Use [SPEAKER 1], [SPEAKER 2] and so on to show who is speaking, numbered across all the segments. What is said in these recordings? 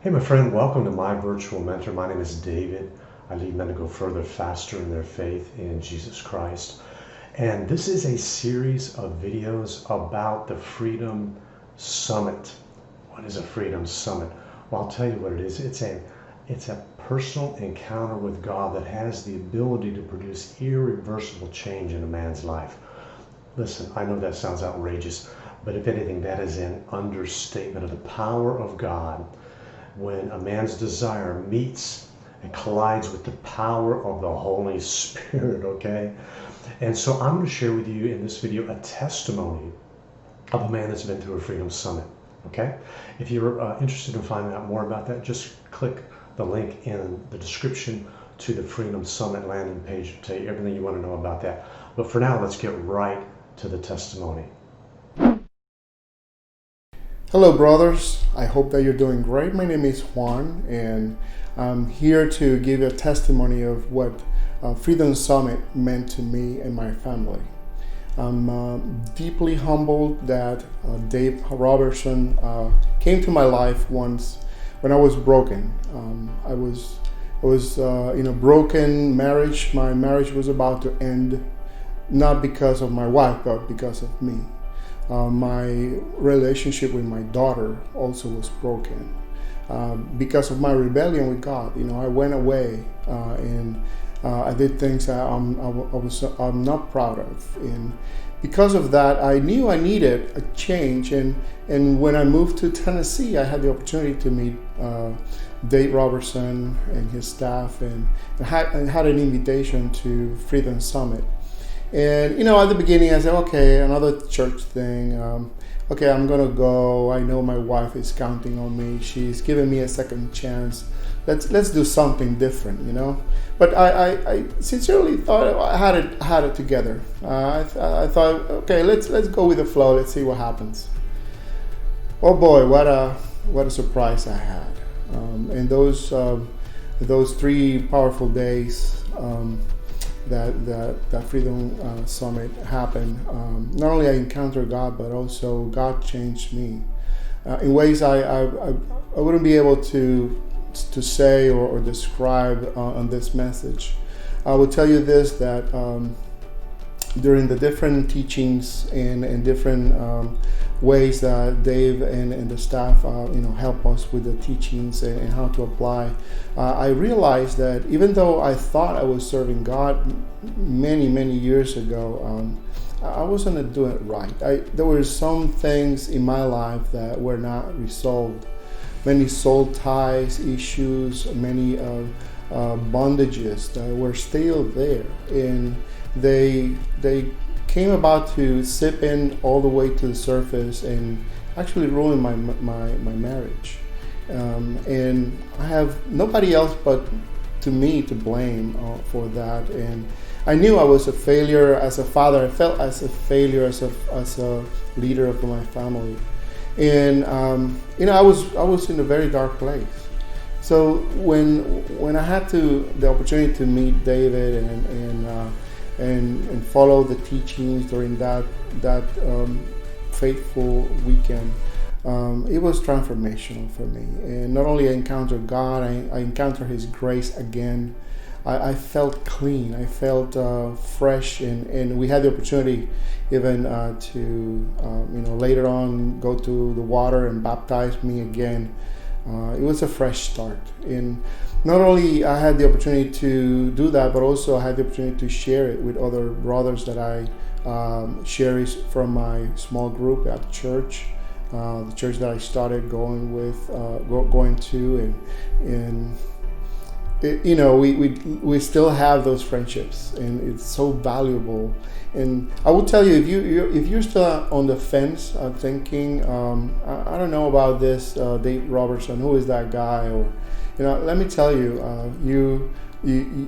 [SPEAKER 1] Hey, my friend, welcome to my virtual mentor. My name is David. I lead men to go further, faster in their faith in Jesus Christ. And this is a series of videos about the Freedom Summit. What is a Freedom Summit? Well, I'll tell you what it is. It's a personal encounter with God that has the ability to produce irreversible change in a man's life. Listen, I know that sounds outrageous, but if anything, that is an understatement of the power of God when a man's desire meets and collides with the power of the Holy Spirit, okay? And so I'm going to share with you in this video a testimony of a man that's been through a Freedom Summit, okay? If you're interested in finding out more about that, just click the link in the description to the Freedom Summit landing page to tell you everything you want to know about that. But for now, let's get right to the testimony.
[SPEAKER 2] Hello, brothers. I hope that you're doing great. My name is Juan, and I'm here to give you a testimony of what Freedom Summit meant to me and my family. I'm deeply humbled that Dave Robertson came to my life once when I was broken. I was in a broken marriage. My marriage was about to end, not because of my wife, but because of me. My relationship with my daughter also was broken because of my rebellion with God. I went away and I did things that I'm not proud of. And because of that, I knew I needed a change. And when I moved to Tennessee, I had the opportunity to meet Dave Robertson and his staff, and had an invitation to Freedom Summit. And at the beginning I said, okay, another church thing. Okay, I'm gonna go. I know my wife is counting on me. She's giving me a second chance. Let's do something different, But I sincerely thought I had it together. I thought, okay, let's go with the flow. Let's see what happens. Oh boy, what a surprise I had. And those 3 powerful days. That Freedom Summit happened. Not only I encountered God, but also God changed me in ways I wouldn't be able to say or describe on this message. I will tell you this, that during the different teachings and different ways that Dave and the staff help us with the teachings and how to apply, I realized that even though I thought I was serving God many years ago, I wasn't doing it right. There were some things in my life that were not resolved. Many soul ties issues, many bondages that were still there, and they came about to sip in all the way to the surface and actually ruin my marriage. And I have nobody else but to me to blame for that. And I knew I was a failure as a father. I felt as a failure as a leader of my family. And I was in a very dark place. So when I had the opportunity to meet David and follow the teachings during that faithful weekend, it was transformational for me. And not only I encountered God, I encountered His grace again. I felt clean. I felt fresh, and we had the opportunity even to later on go to the water and baptize me again. It was a fresh start. And not only I had the opportunity to do that, but also I had the opportunity to share it with other brothers that I share from my small group at church, the church that I started going to, and we still have those friendships, and it's so valuable. And I will tell you, if you're still on the fence, thinking, I don't know about this Dave Robertson, who is that guy? Or let me tell you,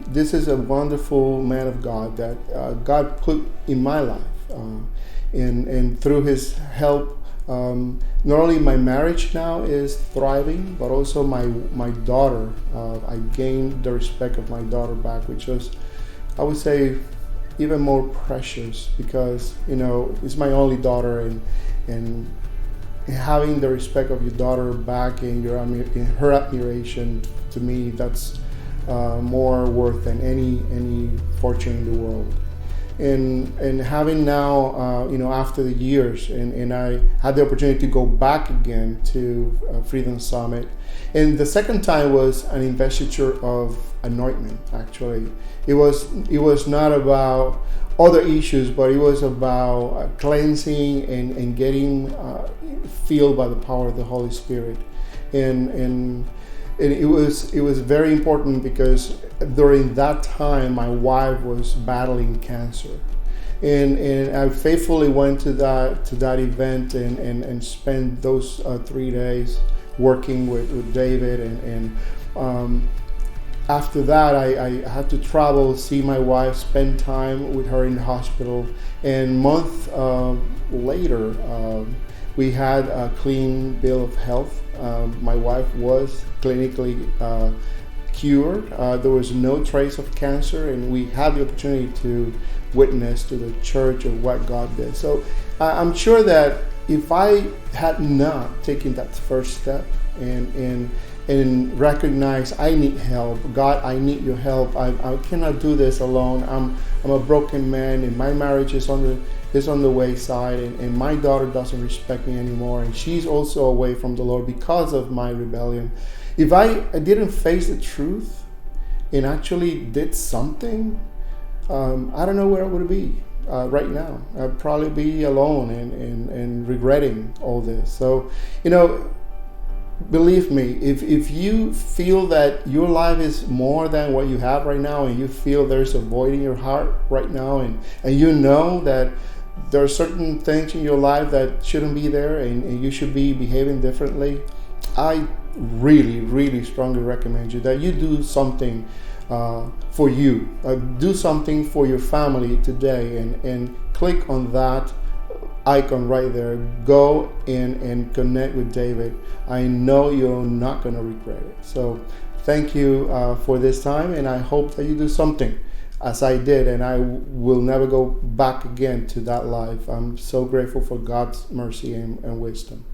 [SPEAKER 2] this is a wonderful man of God that God put in my life, and through His help, not only my marriage now is thriving, but also my daughter. I gained the respect of my daughter back, which was, I would say, even more precious, because it's my only daughter, and having the respect of your daughter back and in her admiration, to me, that's more worth than any fortune in the world. And having now, after the years, and I had the opportunity to go back again to Freedom Summit. And the second time was an investiture of anointment, actually. It was not about other issues, but it was about cleansing and getting filled by the power of the Holy Spirit. And it was very important because during that time my wife was battling cancer, and I faithfully went to that event and spent those 3 days working with David, and after that I had to travel, see my wife, spend time with her in the hospital, and month later we had a clean bill of health. My wife was clinically cured. There was no trace of cancer, and we had the opportunity to witness to the church of what God did. So I'm sure that if I had not taken that first step and recognized I need help, God, I need your help. I cannot do this alone. I'm a broken man, and my marriage is on the wayside, and my daughter doesn't respect me anymore, and she's also away from the Lord because of my rebellion. If I didn't face the truth and actually did something, I don't know where I would be right now. I'd probably be alone and regretting all this. So, believe me, if you feel that your life is more than what you have right now, and you feel there's a void in your heart right now, and you know that there are certain things in your life that shouldn't be there, and you should be behaving differently, I really, really strongly recommend you that you do something for you. Do something for your family today, and click on that icon right there. Go in and connect with David. I know you're not going to regret it. So thank you for this time, and I hope that you do something as I did, and I will never go back again to that life. I'm so grateful for God's mercy and wisdom.